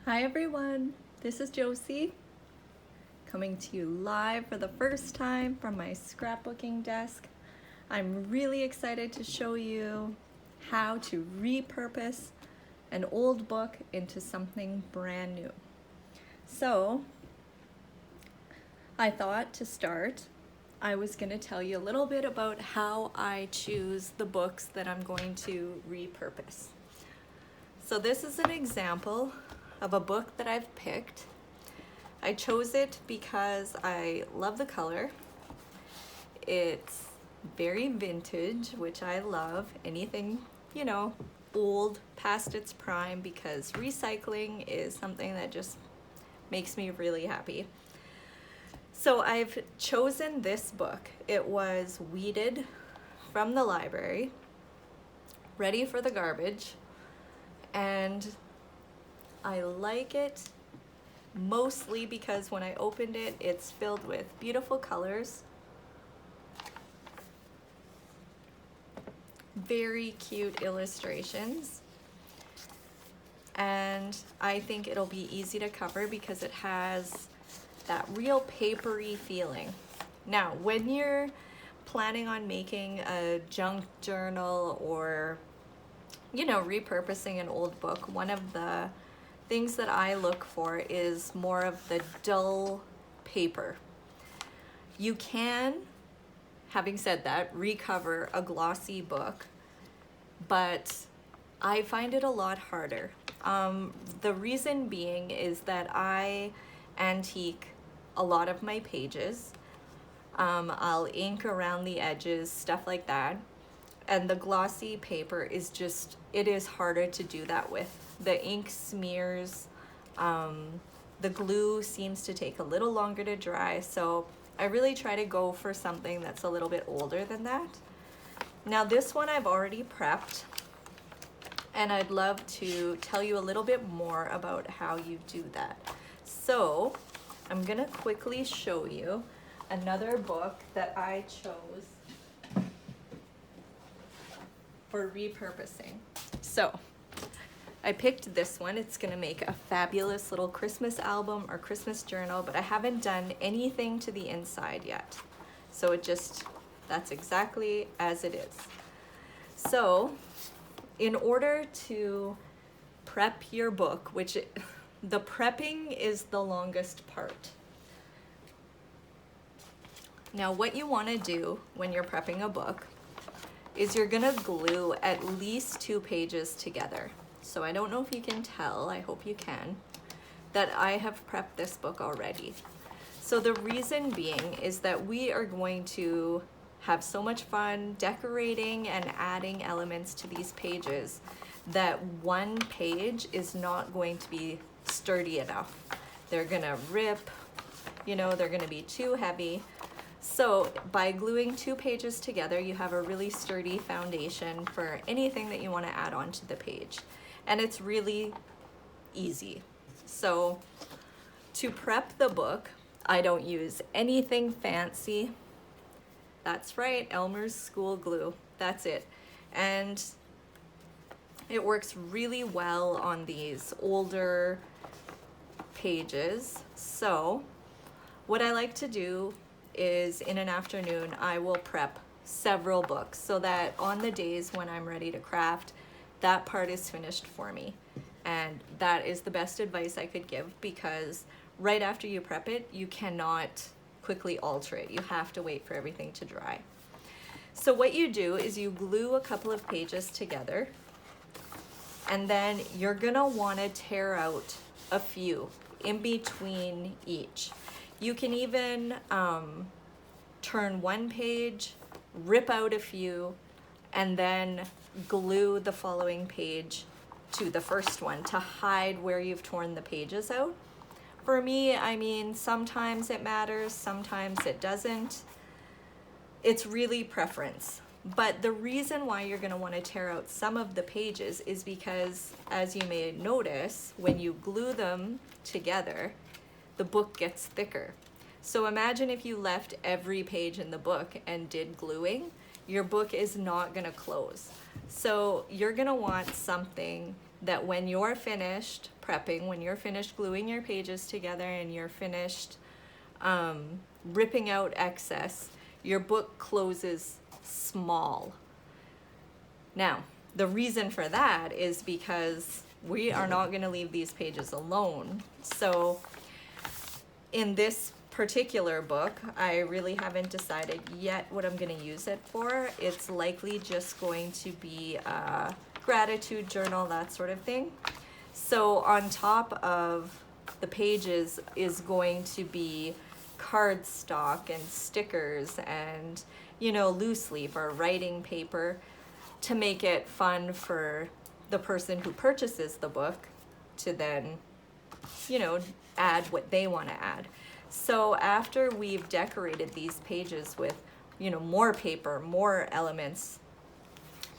Hi everyone, this is Josey coming to you live for the first time from my scrapbooking desk. I'm really excited to show you how to repurpose an old book into something brand new. So I thought to start, I was going to tell you a little bit about how I choose the books that I'm going to repurpose. So this is an example of a book that I've picked. I chose it because I love the color. It's very vintage, which I love. Anything, old, past its prime, because recycling is something that just makes me really happy. So I've chosen this book. It was weeded from the library, ready for the garbage, and I like it mostly because when I opened it, it's filled with beautiful colors, very cute illustrations, and I think it'll be easy to cover because it has that real papery feeling. Now, when you're planning on making a junk journal or, repurposing an old book, one of the things that I look for is more of the dull paper. You can, having said that, recover a glossy book, but I find it a lot harder. The reason being is that I antique a lot of my pages. I'll ink around the edges, stuff like that. And the glossy paper is it is harder to do that with. The ink smears, the glue seems to take a little longer to dry, so I really try to go for something that's a little bit older than that. Now this one I've already prepped, and I'd love to tell you a little bit more about how you do that. So I'm gonna quickly show you another book that I chose for repurposing. So I picked this one. It's gonna make a fabulous little Christmas album or Christmas journal, but I haven't done anything to the inside yet. So that's exactly as it is. So in order to prep your book, the prepping is the longest part. Now what you wanna do when you're prepping a book is you're gonna glue at least 2 pages together. So I don't know if you can tell, I hope you can, that I have prepped this book already. So the reason being is that we are going to have so much fun decorating and adding elements to these pages that one page is not going to be sturdy enough. They're gonna rip, they're gonna be too heavy. So by gluing 2 pages together, you have a really sturdy foundation for anything that you want to add onto the page. And it's really easy. So to prep the book, I don't use anything fancy. That's right, Elmer's School Glue. That's it. And it works really well on these older pages. So what I like to do is in an afternoon, I will prep several books so that on the days when I'm ready to craft, that part is finished for me. And that is the best advice I could give, because right after you prep it, you cannot quickly alter it. You have to wait for everything to dry. So what you do is you glue a couple of pages together, and then you're gonna wanna tear out a few in between each. You can even turn one page, rip out a few, and then glue the following page to the first one to hide where you've torn the pages out. For me, sometimes it matters, sometimes it doesn't. It's really preference. But the reason why you're gonna wanna tear out some of the pages is because, as you may notice, when you glue them together, the book gets thicker. So imagine if you left every page in the book and did gluing, your book is not gonna close. So you're gonna want something that when you're finished prepping, when you're finished gluing your pages together and you're finished ripping out excess, your book closes small. Now, the reason for that is because we are not going to leave these pages alone. So in this particular book, I really haven't decided yet what I'm going to use it for. It's likely just going to be a gratitude journal, that sort of thing. So on top of the pages is going to be cardstock and stickers and, you know, loose leaf or writing paper to make it fun for the person who purchases the book to then, you know, add what they want to add. So after we've decorated these pages with, you know, more paper, more elements,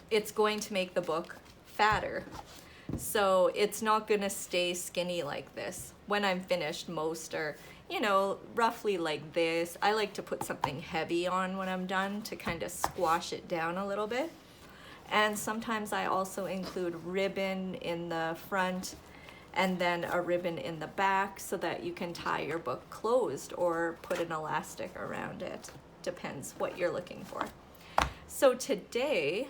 it's going to make the book fatter. So it's not going to stay skinny like this. When I'm finished, most are, you know, roughly like this. I like to put something heavy on when I'm done to kind of squash it down a little bit. And sometimes I also include ribbon in the front and then a ribbon in the back so that you can tie your book closed or put an elastic around it. Depends what you're looking for. So today,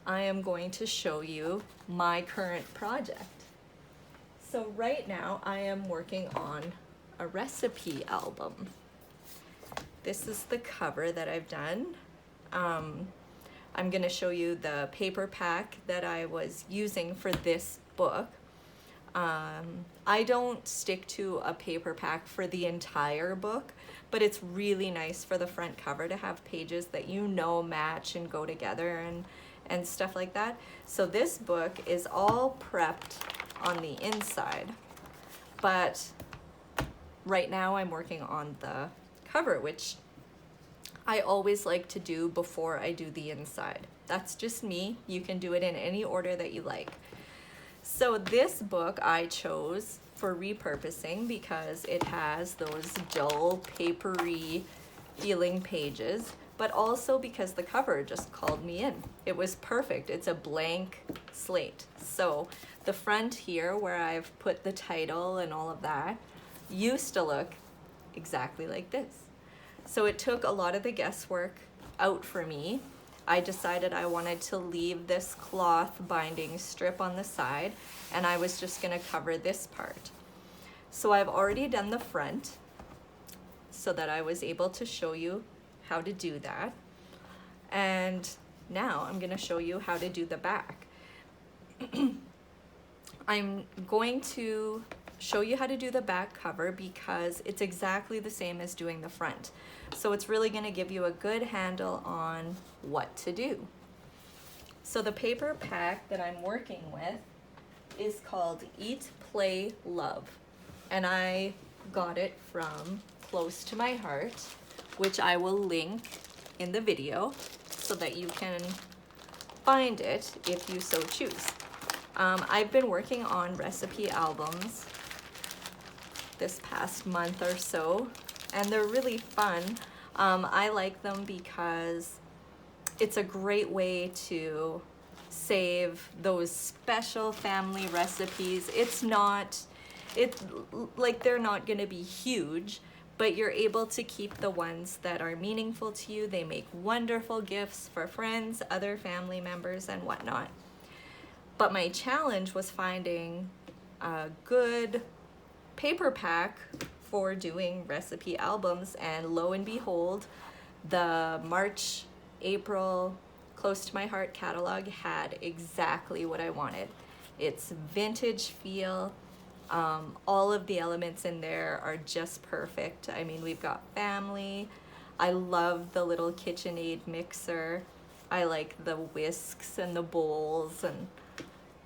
I am going to show you my current project. So right now, I am working on a recipe album. This is the cover that I've done. I'm going to show you the paper pack that I was using for this book. I don't stick to a paper pack for the entire book, but it's really nice for the front cover to have pages that you know match and go together and stuff like that. So this book is all prepped on the inside, but right now I'm working on the cover, which I always like to do before I do the inside. That's just me. You can do it in any order that you like. So this book I chose for repurposing because it has those dull, papery feeling pages, but also because the cover just called me in. It was perfect. It's a blank slate. So the front here where I've put the title and all of that used to look exactly like this. So it took a lot of the guesswork out for me. I decided I wanted to leave this cloth binding strip on the side, and I was just going to cover this part. So I've already done the front so that I was able to show you how to do that. And now I'm going to show you how to do the back. I'm going to show you how to do the back cover because it's exactly the same as doing the front. So it's really going to give you a good handle on what to do. So the paper pack that I'm working with is called Eat, Play, Love. And I got it from Close to My Heart, which I will link in the video so that you can find it if you so choose. I've been working on recipe albums this past month or so, and they're really fun. I like them because it's a great way to save those special family recipes. They're not gonna be huge, but you're able to keep the ones that are meaningful to you. They make wonderful gifts for friends, other family members, and whatnot. But my challenge was finding a good paper pack for doing recipe albums, and lo and behold, the March, April Close to My Heart catalog had exactly what I wanted. It's vintage feel. All of the elements in there are just perfect. I mean, we've got family. I love the little KitchenAid mixer. I like the whisks and the bowls, and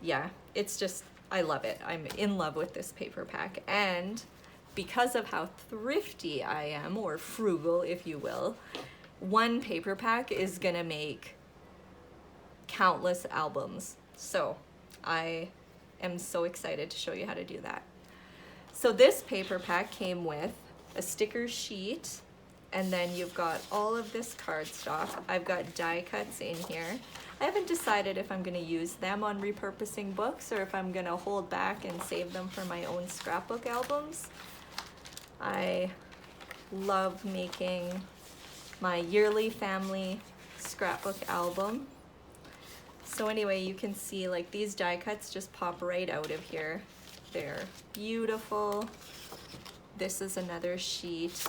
yeah, it's just, I love it. I'm in love with this paper pack, and because of how thrifty I am, or frugal if you will, one paper pack is gonna make countless albums. So I am so excited to show you how to do that. So this paper pack came with a sticker sheet And then you've got all of this cardstock. I've got die cuts in here. I haven't decided if I'm gonna use them on repurposing books or if I'm gonna hold back and save them for my own scrapbook albums. I love making my yearly family scrapbook album. So anyway, you can see like these die cuts just pop right out of here. They're beautiful. This is another sheet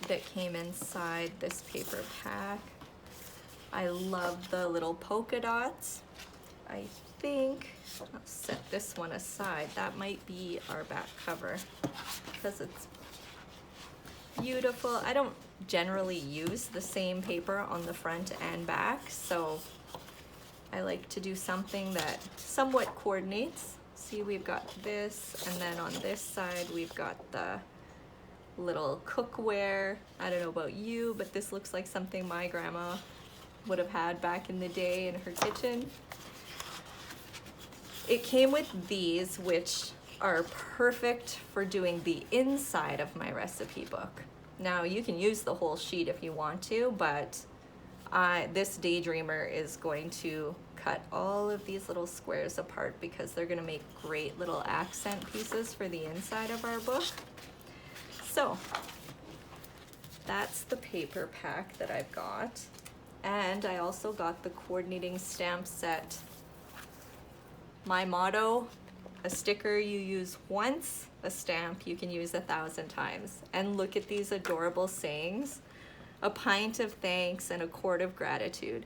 that came inside this paper pack. I love the little polka dots. I think I'll set this one aside. That might be our back cover because it's beautiful. I don't generally use the same paper on the front and back, so I like to do something that somewhat coordinates. See, we've got this, and then on this side we've got the little cookware. I don't know about you, but this looks like something my grandma would have had back in the day in her kitchen. It came with these, which are perfect for doing the inside of my recipe book. Now you can use the whole sheet if you want to, but this daydreamer is going to cut all of these little squares apart because they're going to make great little accent pieces for the inside of our book. So that's the paper pack that I've got. And I also got the coordinating stamp set. My motto, a sticker you use once, a stamp you can use 1,000 times. And look at these adorable sayings. A pint of thanks and a quart of gratitude.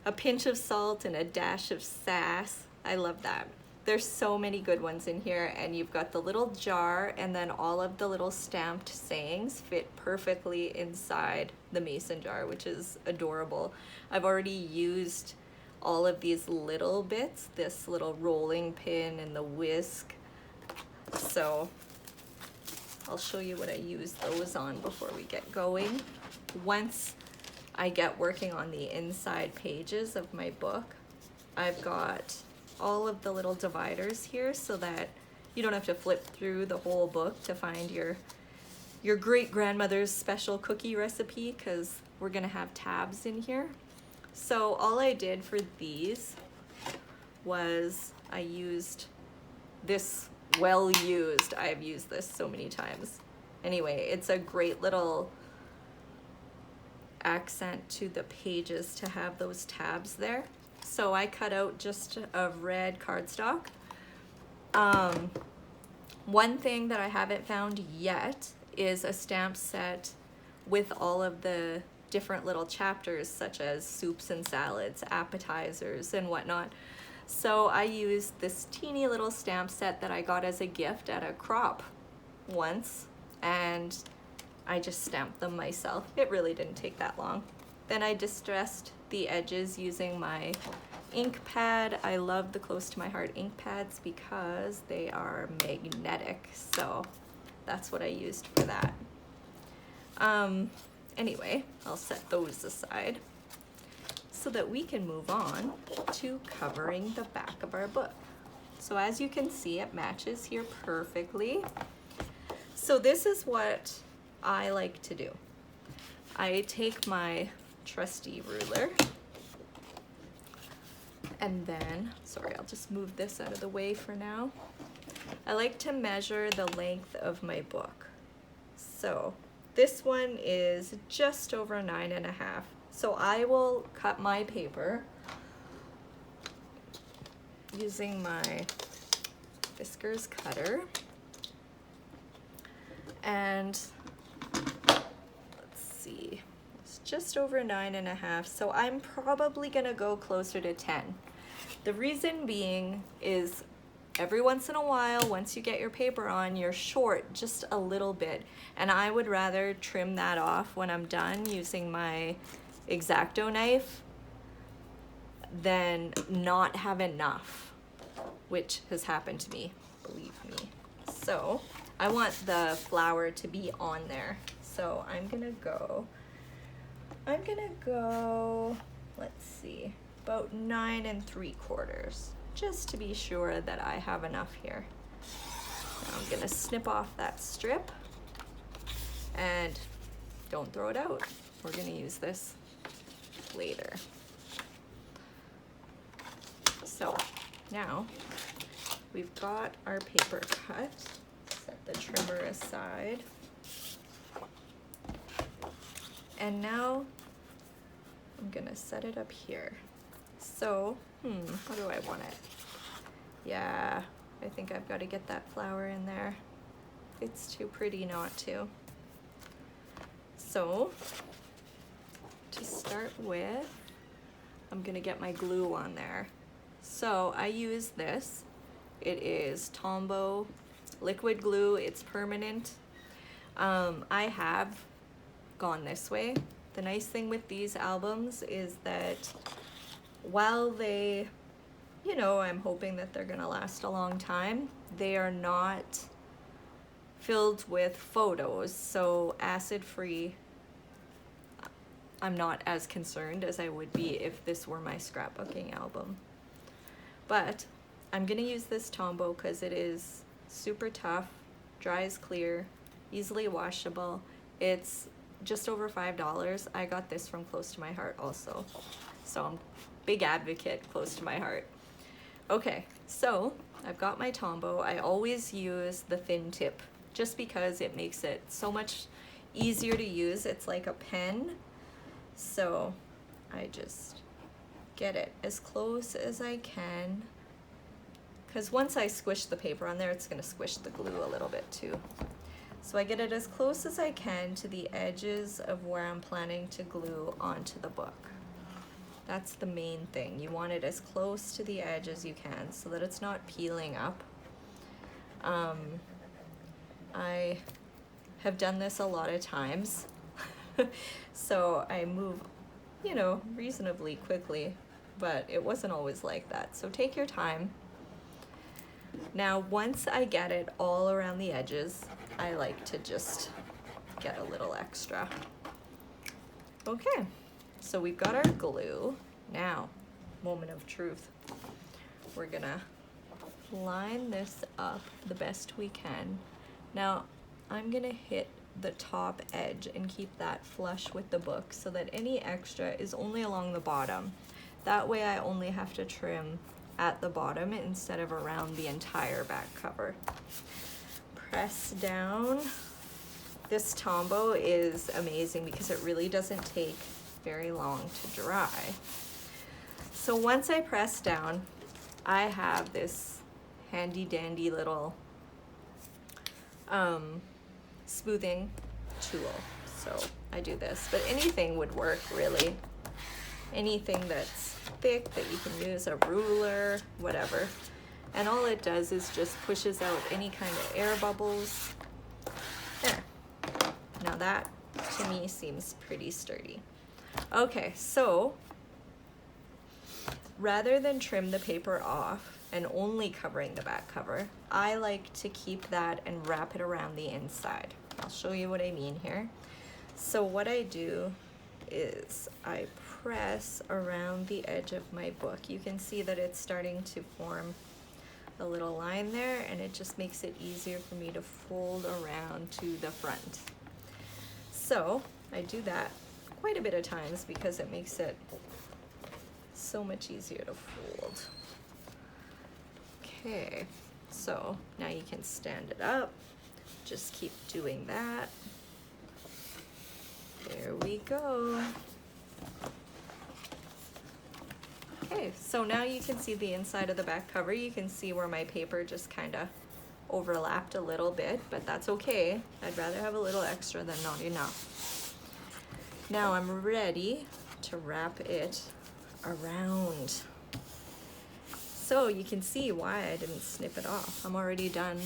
A pinch of salt and a dash of sass. I love that. There's so many good ones in here, and you've got the little jar, and then all of the little stamped sayings fit perfectly inside the mason jar, which is adorable. I've already used all of these little bits, this little rolling pin and the whisk. So I'll show you what I use those on before we get going. Once I get working on the inside pages of my book, I've got all of the little dividers here so that you don't have to flip through the whole book to find your great grandmother's special cookie recipe, because we're gonna have tabs in here. So all I did for these was I used this well used. I've used this so many times. Anyway, it's a great little accent to the pages to have those tabs there. So I cut out just a red cardstock. One thing that I haven't found yet is a stamp set with all of the different little chapters, such as soups and salads, appetizers, and whatnot. So I used this teeny little stamp set that I got as a gift at a crop once, and I just stamped them myself. It really didn't take that long. Then I distressed the edges using my ink pad. I love the Close to My Heart ink pads because they are magnetic, so that's what I used for that. Anyway, I'll set those aside so that we can move on to covering the back of our book. So as you can see, it matches here perfectly. So this is what I like to do. I take my trusty ruler, and then, sorry, I'll just move this out of the way for now. I like to measure the length of my book. So this one is just over 9.5. So I will cut my paper using my Fiskars cutter, and let's see, it's just over 9.5, so I'm probably gonna go closer to 10. The reason being is every once in a while, once you get your paper on, you're short just a little bit, and I would rather trim that off when I'm done using my X-Acto knife than not have enough, which has happened to me, believe me. So I want the flower to be on there. So I'm gonna go, let's see, about 9 3/4, just to be sure that I have enough here. Now I'm gonna snip off that strip, and don't throw it out. We're gonna use this later. So now we've got our paper cut. Set the trimmer aside. And now I'm gonna set it up here. So, how do I want it? Yeah, I think I've got to get that flower in there. It's too pretty not to. So, to start with, I'm gonna get my glue on there. So I use this. It is Tombow liquid glue. It's permanent. I have gone this way. The nice thing with these albums is that while they, you know, I'm hoping that they're gonna last a long time, they are not filled with photos, so acid-free. I'm not as concerned as I would be if this were my scrapbooking album. But I'm gonna use this Tombow because it is super tough, dries clear, easily washable. It's just over $5. I got this from Close to My Heart also. So I'm big advocate, Close to My Heart. Okay, so I've got my Tombow. I always use the thin tip just because it makes it so much easier to use. It's like a pen. So I just get it as close as I can, because once I squish the paper on there, it's gonna squish the glue a little bit too. So I get it as close as I can to the edges of where I'm planning to glue onto the book. That's the main thing. You want it as close to the edge as you can so that it's not peeling up. I have done this a lot of times. So I move, you know, reasonably quickly, but it wasn't always like that. So take your time. Now, once I get it all around the edges, I like to just get a little extra. Okay, so we've got our glue. Now, moment of truth. We're gonna line this up the best we can. Now, I'm gonna hit the top edge and keep that flush with the book so that any extra is only along the bottom. That way I only have to trim at the bottom instead of around the entire back cover. Press down. This Tombow is amazing because it really doesn't take very long to dry. So once I press down, I have this handy dandy little smoothing tool. So I do this, but anything would work really. Anything that's thick that you can use, a ruler, whatever. And all it does is just pushes out any kind of air bubbles. There. Now that to me seems pretty sturdy. Okay, so rather than trim the paper off and only covering the back cover, I like to keep that and wrap it around the inside. I'll show you what I mean here. So what I do is I press around the edge of my book. You can see that it's starting to form a little line there, and it just makes it easier for me to fold around to the front. So I do that quite a bit of times because it makes it so much easier to fold. Okay, so now you can stand it up. Just keep doing that. There we go. Okay, so now you can see the inside of the back cover. You can see where my paper just kind of overlapped a little bit, but that's okay. I'd rather have a little extra than not enough. Now I'm ready to wrap it around. So you can see why I didn't snip it off. I'm already done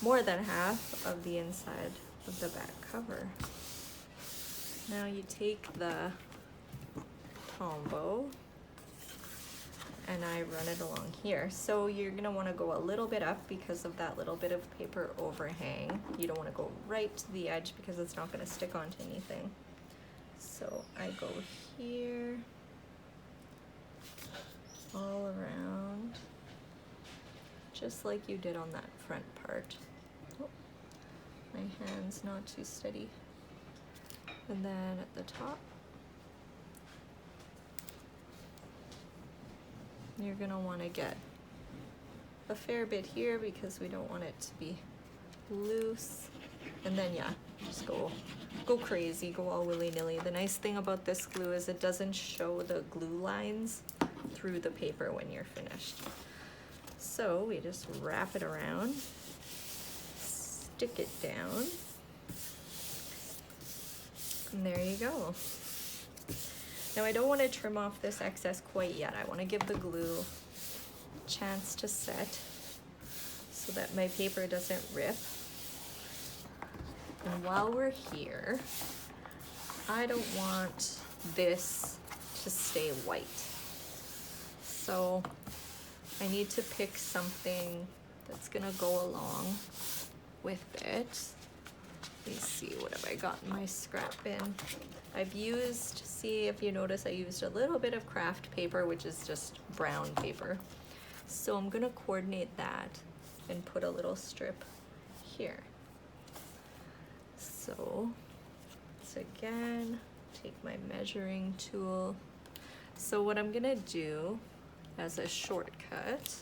more than half of the inside of the back cover. Now you take the Tombow and I run it along here. So you're gonna wanna go a little bit up because of that little bit of paper overhang. You don't wanna go right to the edge because it's not gonna stick onto anything. So I go here, all around, just like you did on that front part. Oh, my hand's not too steady. And then at the top, you're gonna wanna get a fair bit here because we don't want it to be loose. And then yeah, just go crazy, go all willy-nilly. The nice thing about this glue is it doesn't show the glue lines through the paper when you're finished. So we just wrap it around, stick it down, and there you go. Now I don't want to trim off this excess quite yet. I want to give the glue a chance to set so that my paper doesn't rip. And while we're here, I don't want this to stay white. So I need to pick something that's gonna go along with it. Let me see, what have I got in my scrap bin? I've used, see if you notice, I used a little bit of craft paper, which is just brown paper. So I'm gonna coordinate that and put a little strip here. So again, take my measuring tool. So what I'm gonna do as a shortcut,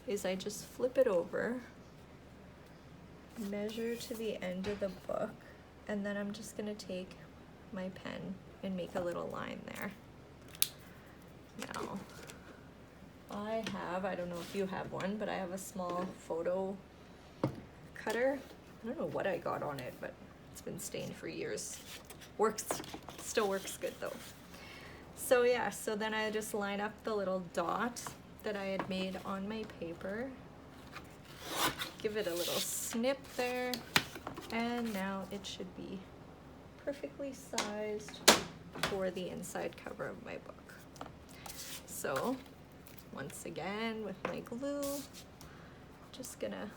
is I just flip it over, measure to the end of the book, and then I'm just gonna take my pen and make a little line there. Now, I don't know if you have one, but I have a small photo cutter. I don't know what I got on it, but it's been stained for years. Still works good though. So yeah, so then I just line up the little dot that I had made on my paper, give it a little snip there, and now it should be perfectly sized for the inside cover of my book. So once again with my glue, just gonna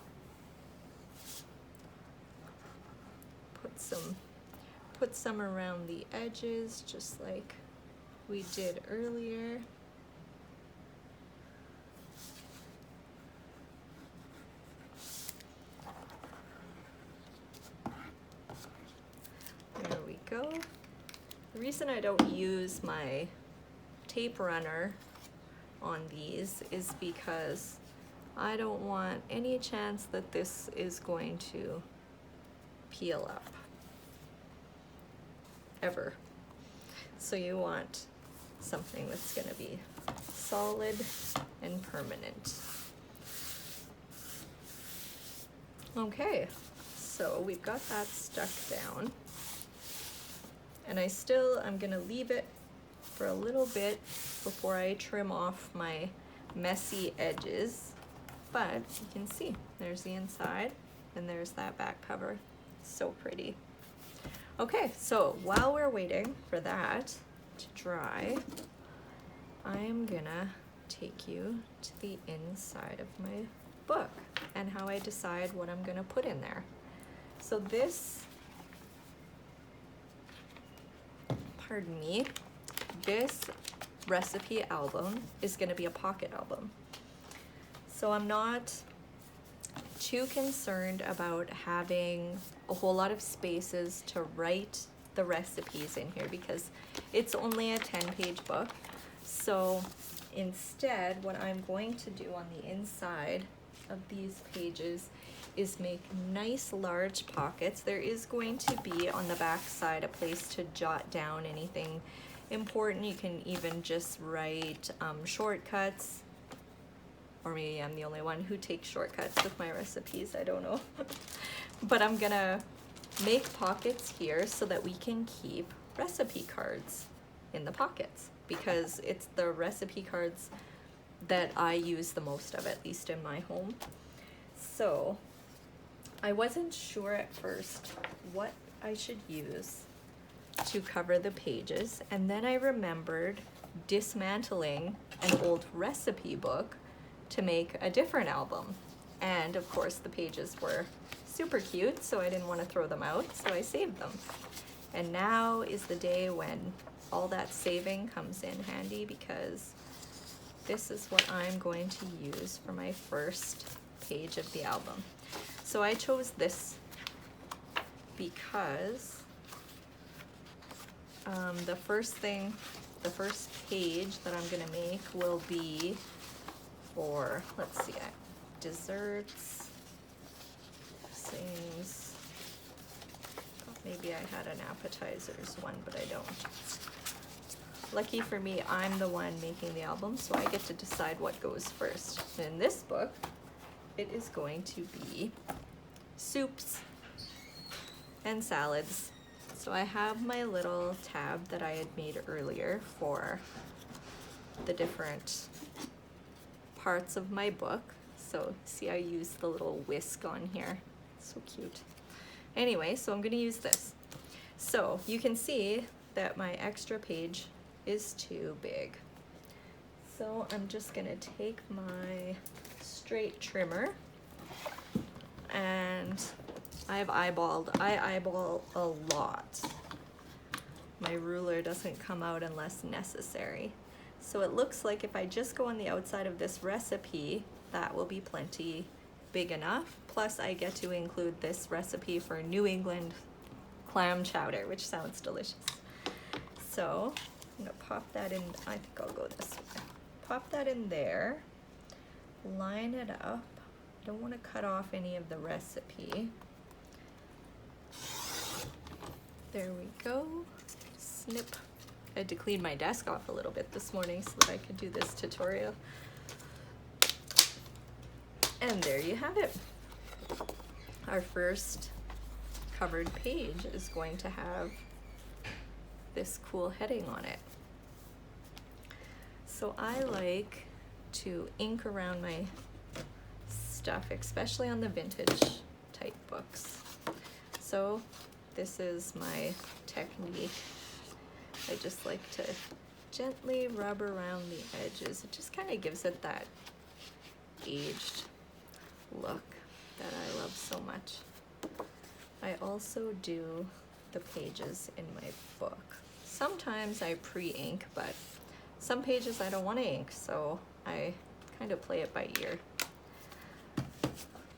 put some around the edges just like we did earlier. There we go. The reason I don't use my tape runner on these is because I don't want any chance that this is going to peel up ever. So you want something that's going to be solid and permanent. Okay, so we've got that stuck down, and I'm going to leave it for a little bit before I trim off my messy edges. But you can see there's the inside and there's that back cover. So pretty. Okay, so while we're waiting for that to dry, I'm gonna take you to the inside of my book and how I decide what I'm gonna put in there. So this, pardon me, this recipe album is gonna be a pocket album. So I'm not too concerned about having a whole lot of spaces to write the recipes in here because it's only a 10-page book. So instead, what I'm going to do on the inside of these pages is make nice large pockets. There is going to be on the back side a place to jot down anything important. You can even just write shortcuts. Or maybe I'm the only one who takes shortcuts with my recipes, I don't know. But I'm gonna make pockets here so that we can keep recipe cards in the pockets because it's the recipe cards that I use the most of, at least in my home. So I wasn't sure at first what I should use to cover the pages, and then I remembered dismantling an old recipe book to make a different album. And of course the pages were super cute, so I didn't want to throw them out, so I saved them. And now is the day when all that saving comes in handy because this is what I'm going to use for my first page of the album. So I chose this because the first page that I'm gonna make will be for, let's see, desserts, things. Maybe I had an appetizers one, but I don't. Lucky for me, I'm the one making the album, so I get to decide what goes first. In this book, it is going to be soups and salads. So I have my little tab that I had made earlier for the different parts of my book. So see, I used the little whisk on here. So cute. Anyway, so I'm gonna use this. So you can see that my extra page is too big. So I'm just gonna take my straight trimmer, and I eyeball a lot. My ruler doesn't come out unless necessary. So it looks like if I just go on the outside of this recipe, that will be plenty big enough. Plus I get to include this recipe for New England clam chowder, which sounds delicious. So I'm gonna pop that in, I think I'll go this way. Pop that in there, line it up. Don't want to cut off any of the recipe. There we go. Snip. I had to clean my desk off a little bit this morning so that I could do this tutorial. And there you have it. Our first covered page is going to have this cool heading on it. So I like to ink around my stuff, especially on the vintage type books. So this is my technique. I just like to gently rub around the edges. It just kind of gives it that aged look that I love so much. I also do the pages in my book. Sometimes I pre-ink, but some pages I don't want to ink, so I kind of play it by ear.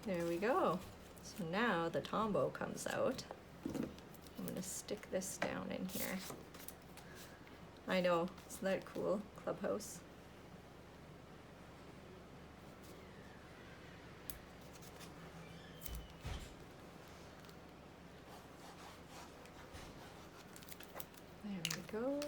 There we go. So now the Tombow comes out. I'm gonna stick this down in here. I know, isn't that cool, Clubhouse? There we go.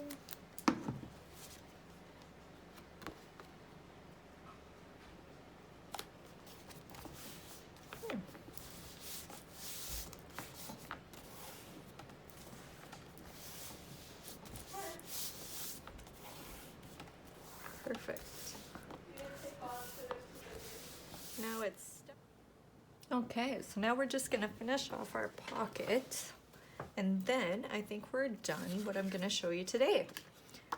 Perfect. Now it's okay, so now we're just gonna finish off our pocket, and then I think we're done what I'm gonna show you today.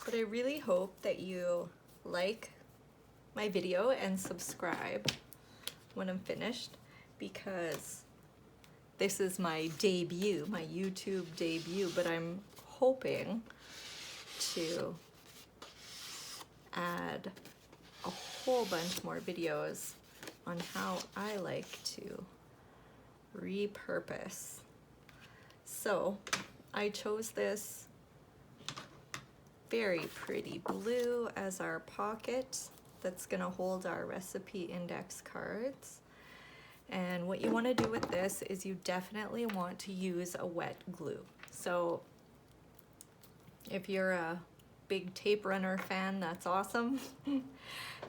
But I really hope that you like my video and subscribe when I'm finished, because this is my debut, my YouTube debut, but I'm hoping to add a whole bunch more videos on how I like to repurpose. So I chose this very pretty blue as our pocket that's gonna hold our recipe index cards. And what you want to do with this is you definitely want to use a wet glue. So if you're a big tape runner fan, that's awesome.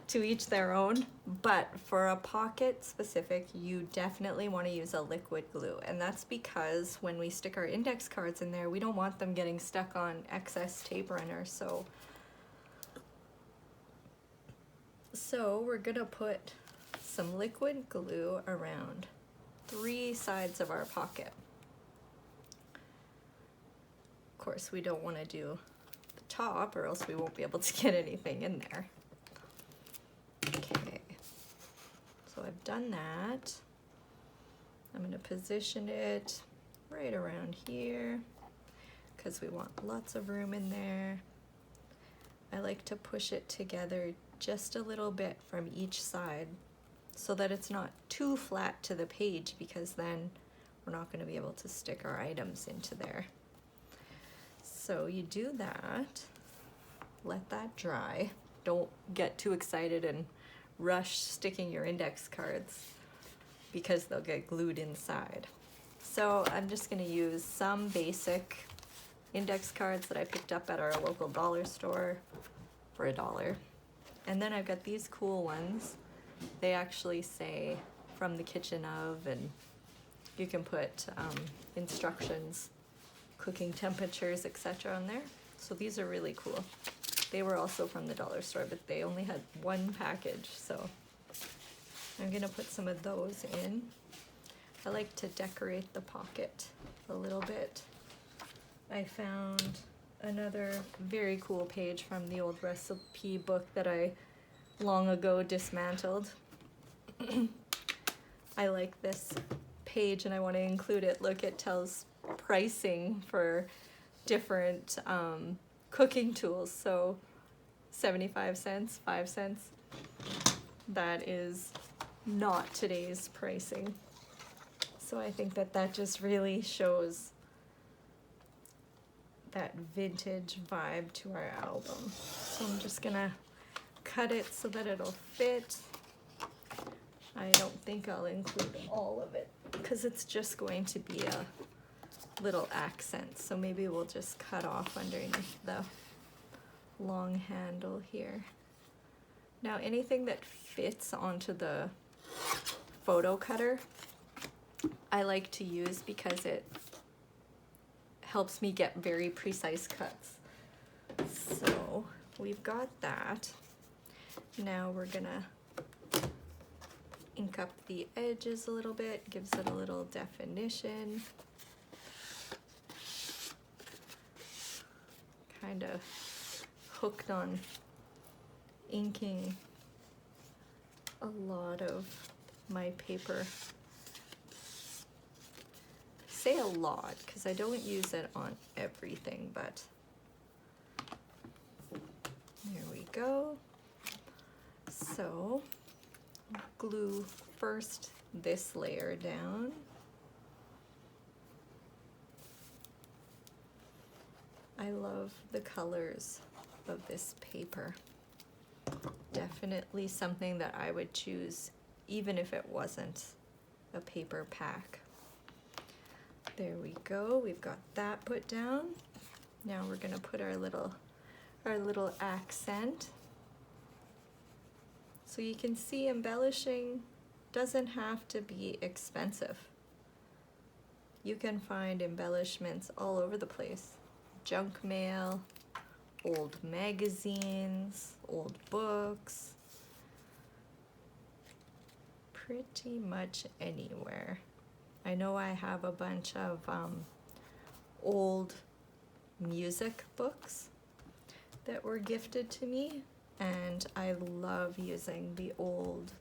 To each their own, but for a pocket specific, you definitely want to use a liquid glue, and that's because when we stick our index cards in there, we don't want them getting stuck on excess tape runner. So we're gonna put some liquid glue around 3 sides of our pocket. Of course, we don't want to do the top, or else we won't be able to get anything in there. Okay, so I've done that. I'm going to position it right around here because we want lots of room in there. I like to push it together just a little bit from each side so that it's not too flat to the page, because then we're not going to be able to stick our items into there. So you do that, let that dry. Don't get too excited and rush sticking your index cards because they'll get glued inside. So I'm just going to use some basic index cards that I picked up at our local dollar store for $1. And then I've got these cool ones. They actually say from the kitchen of, and you can put instructions, cooking temperatures, etc. on there. So these are really cool. They were also from the dollar store, but they only had one package, so I'm gonna put some of those in. I like to decorate the pocket a little bit. I found another very cool page from the old recipe book that I long ago dismantled. I like this page and I want to include it. Look, it tells pricing for different cooking tools. So 75 cents, 5 cents. That is not today's pricing. So I think that that just really shows that vintage vibe to our album. So I'm just gonna cut it so that it'll fit. I don't think I'll include all of it because it's just going to be a little accent. So maybe we'll just cut off underneath the long handle here. Now anything that fits onto the photo cutter, I like to use because it helps me get very precise cuts. So we've got that. Now we're gonna ink up the edges a little bit, gives it a little definition. Kind of hooked on inking a lot of my paper. Say a lot because I don't use it on everything, but there we go. So glue first this layer down. I love the colors of this paper. Definitely something that I would choose even if it wasn't a paper pack. There we go, we've got that put down. Now we're gonna put our little accent. So you can see embellishing doesn't have to be expensive. You can find embellishments all over the place. Junk mail, old magazines, old books, pretty much anywhere. I know I have a bunch of old music books that were gifted to me, and I love using the old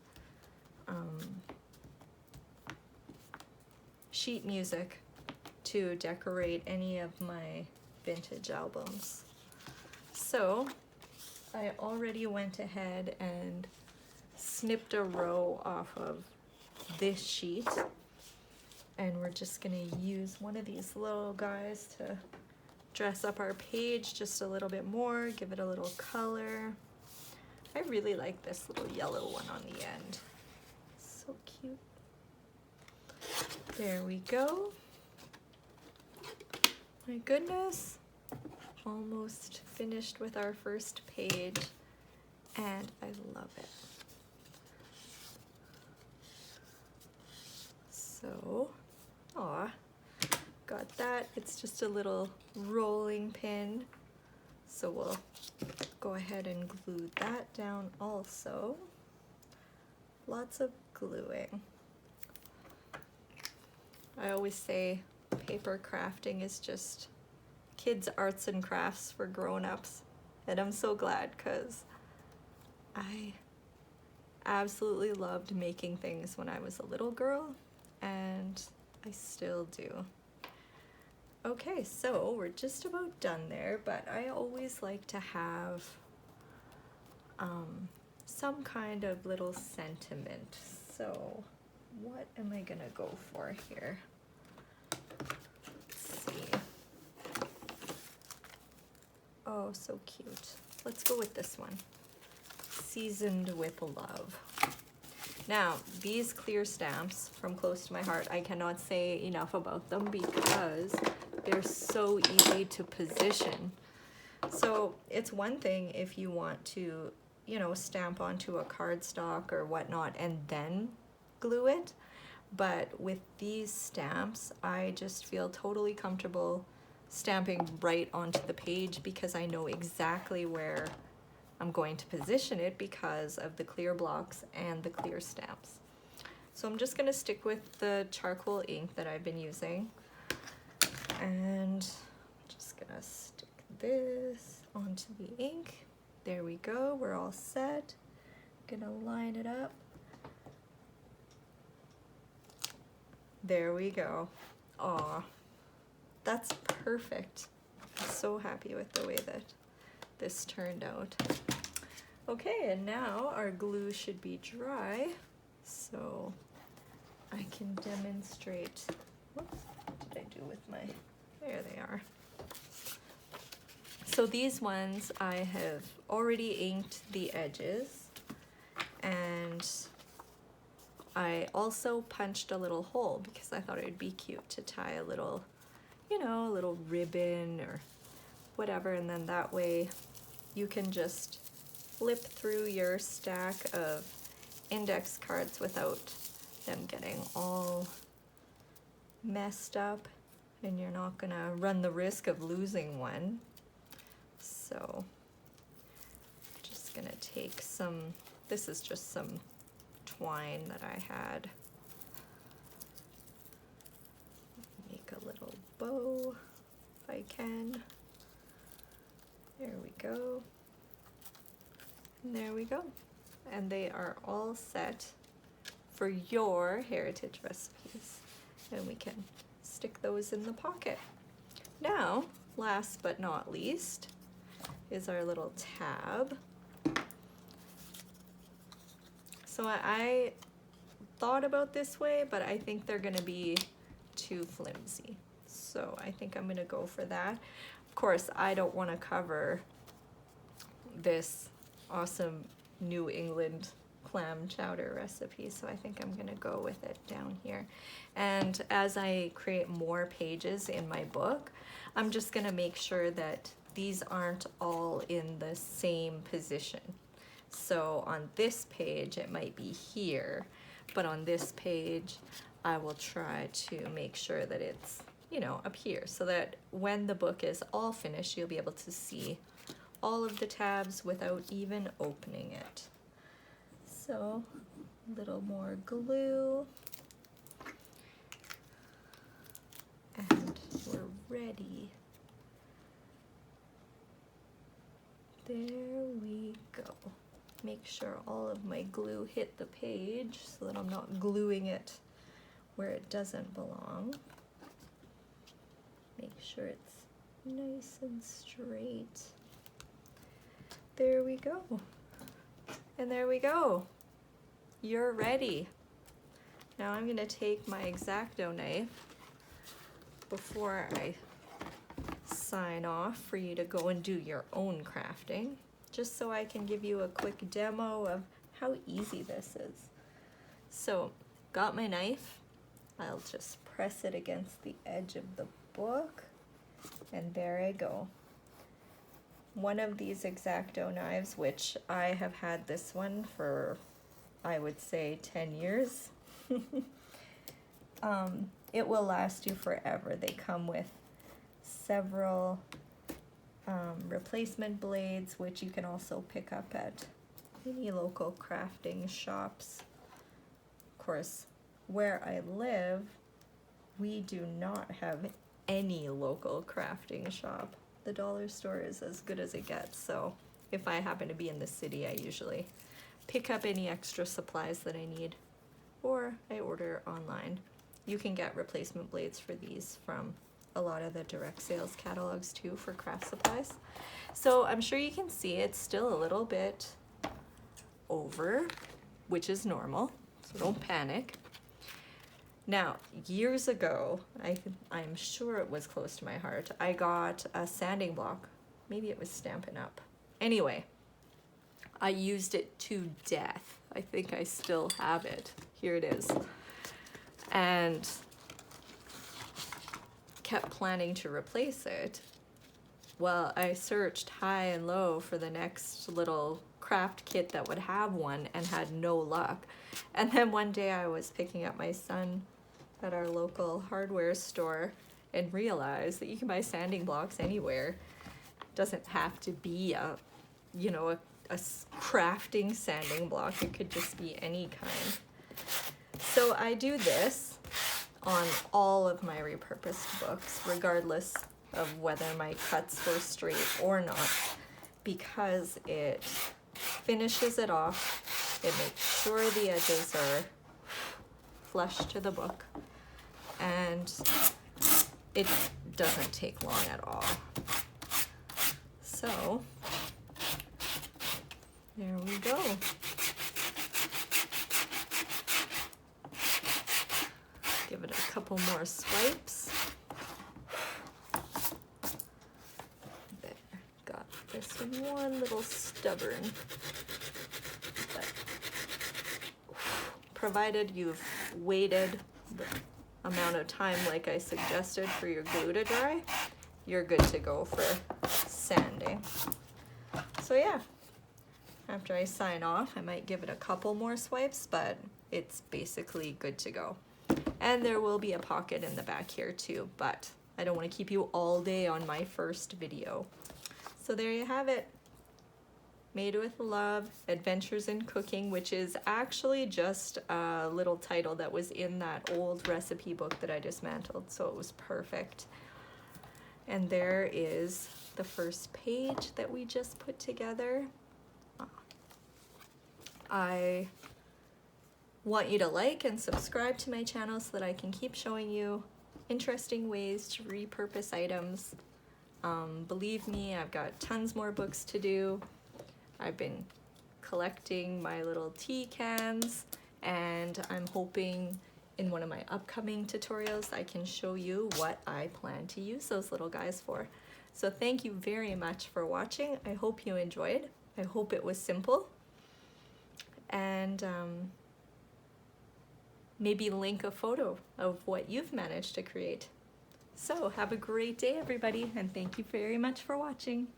sheet music to decorate any of my vintage albums. So I already went ahead and snipped a row off of this sheet, and we're just gonna use one of these little guys to dress up our page just a little bit more, give it a little color. I really like this little yellow one on the end. So cute. There we go. My goodness. Almost finished with our first page, and I love it. So, got that. It's just a little rolling pin. So we'll go ahead and glue that down also. Lots of gluing. I always say paper crafting is just kids' arts and crafts for grown-ups, and I'm so glad because I absolutely loved making things when I was a little girl, and I still do. Okay, so we're just about done there, but I always like to have some kind of little sentiment. So what am I gonna go for here? see. Oh, so cute. Let's go with this one. Seasoned with Love. Now, these clear stamps from Close to My Heart, I cannot say enough about them because they're so easy to position. So it's one thing if you want to, you know, stamp onto a cardstock or whatnot and then glue it. But with these stamps, I just feel totally comfortable stamping right onto the page because I know exactly where I'm going to position it because of the clear blocks and the clear stamps. So I'm just gonna stick with the charcoal ink that I've been using, and I'm just gonna stick this onto the ink. There we go, we're all set. Gonna line it up. There we go. Aw, that's perfect. I'm so happy with the way that this turned out. Okay, and now our glue should be dry, so I can demonstrate. Whoops, what did I do with my, there they are. So these ones I have already inked the edges, and I also punched a little hole because I thought it would be cute to tie a little, you know, a little ribbon or whatever, and then that way you can just flip through your stack of index cards without them getting all messed up, and you're not gonna run the risk of losing one. So just gonna take some, this is just some twine that I had. Make a little bow if I can. There we go. And there we go. And they are all set for your heritage recipes. And we can stick those in the pocket. Now, last but not least, is our little tab. So I thought about this way, but I think they're gonna be too flimsy. So I think I'm gonna go for that. Of course, I don't wanna cover this awesome New England clam chowder recipe, so I think I'm gonna go with it down here. And as I create more pages in my book, I'm just gonna make sure that these aren't all in the same position. So on this page it might be here, but on this page I will try to make sure that it's, you know, up here, so that when the book is all finished you'll be able to see all of the tabs without even opening it. So a little more glue, and we're ready. There we go. Make sure all of my glue hit the page so that I'm not gluing it where it doesn't belong. Make sure it's nice and straight. There we go. And there we go. You're ready. Now I'm gonna take my X-Acto knife before I sign off for you to go and do your own crafting, just so I can give you a quick demo of how easy this is. So, got my knife. I'll just press it against the edge of the book, and there I go. One of these X-Acto knives, which I have had this one for, I would say, 10 years. It will last you forever. They come with several replacement blades, which you can also pick up at any local crafting shops. Of course, where I live, we do not have any local crafting shop. The dollar store is as good as it gets, so if I happen to be in the city, I usually pick up any extra supplies that I need, or I order online. You can get replacement blades for these from a lot of the direct sales catalogs too for craft supplies. So I'm sure you can see it's still a little bit over, which is normal, so don't panic. Now, years ago, I'm sure it was close to my heart, I got a sanding block. Maybe it was Stampin' Up. Anyway, I used it to death. I think I still have it. Here it is. And kept planning to replace it. Well, I searched high and low for the next little craft kit that would have one and had no luck. And then one day I was picking up my son at our local hardware store and realized that you can buy sanding blocks anywhere. It doesn't have to be a crafting sanding block. It could just be any kind. So I do this on all of my repurposed books, regardless of whether my cuts were straight or not, because it finishes it off. It makes sure the edges are flush to the book, and it doesn't take long at all. So there we go. Give it a couple more swipes. There, got this one little stubborn. But provided you've waited the amount of time like I suggested for your glue to dry, you're good to go for sanding. So yeah, after I sign off, I might give it a couple more swipes, but it's basically good to go. And there will be a pocket in the back here too, but I don't want to keep you all day on my first video. So there you have it. Made with Love, Adventures in Cooking, which is actually just a little title that was in that old recipe book that I dismantled, so it was perfect. And there is the first page that we just put together. I want you to like and subscribe to my channel so that I can keep showing you interesting ways to repurpose items. Believe me, I've got tons more books to do. I've been collecting my little tea cans, and I'm hoping in one of my upcoming tutorials I can show you what I plan to use those little guys for. So thank you very much for watching. I hope you enjoyed. I hope it was simple. And maybe link a photo of what you've managed to create. So have a great day, everybody, and thank you very much for watching.